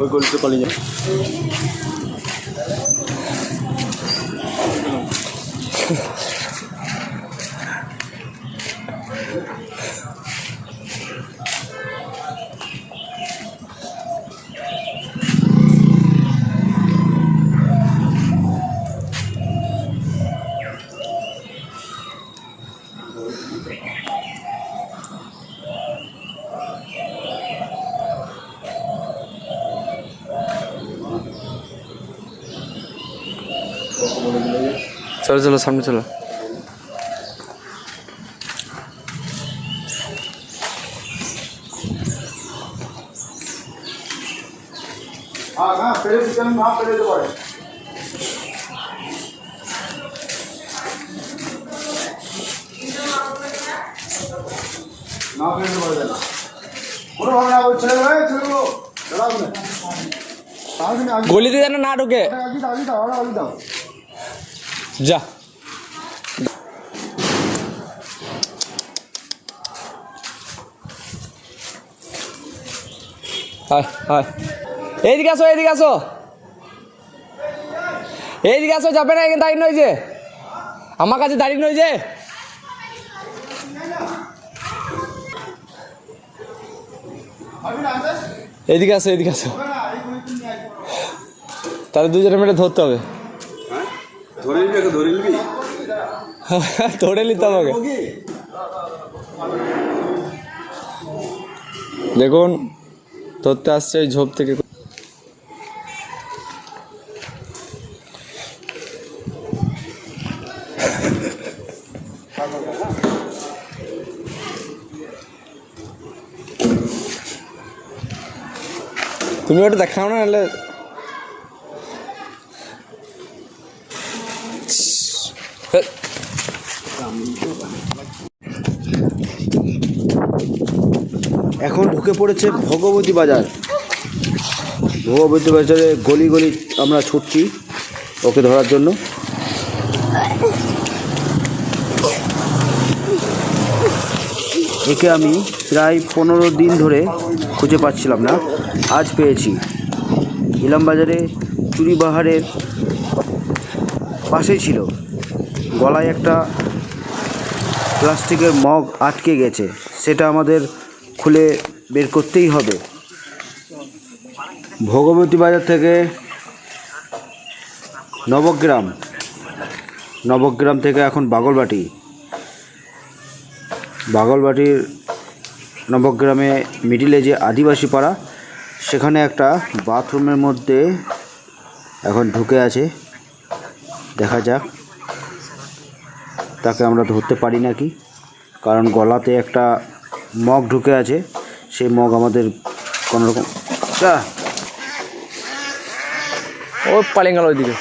ওই গলিতে পালিয়ে যায়। चलो चलो सामने चलो। हाँ पेड़ चिकन वहाँ पेड़ तो पड़े ना पेड़ तो पड़े देना কোনো ভাবে না ওই ছেলে ভাই ছেলেগুলো দাঁড়াও না আগে গলিতে যেন না ঢোকে। আগে দাও যা হায় হায়, এইদিকে আসো এইদিকে আসো এইদিকে আসো, যাবে না এখানে দাঁড়িয়ে নয় যে আমার কাছে দাঁড়িয়ে নয় যে। এদিকে আসো এদিকে আসো, তাহলে দুজনে মিলে ধরতে হবে। ধরে নিবি ধরে নিবি ধরে নিতে আমাকে। দেখুন ধরতে আসছে ওই ঝোপ থেকে। তুমি ওটা দেখাও না, নাহলে এখন ঢুকে পড়েছে ভগবতী বাজার। ভগবতী বাজারে গলি গলি আমরা ছুটছি ওকে ধরার জন্য। একে আমি প্রায় 15 দিন ধরে খুঁজে পাচ্ছিলাম না, আজ পেয়েছি। ইলামবাজারে চুরিবাহারের পাশেই ছিল, গলায় একটা প্লাস্টিকের মগ আটকে গেছে, সেটা আমাদের খুলে বের করতেই হবে। ভগবতী বাজার থেকে নবগ্রাম থেকে এখন বাগলবাটির নবগ্রামে মিডিলে যে আদিবাসী পাড়া, সেখানে একটা বাথরুমের মধ্যে এখন ঢুকে আছে। দেখা যাক তাকে আমরা ধরতে পারি নাকি, কারণ গলাতে একটা মগ ঢুকে আছে। সেই মগ আমাদের কোনোরকম ও পালিয়ে গেল ওইদিকে।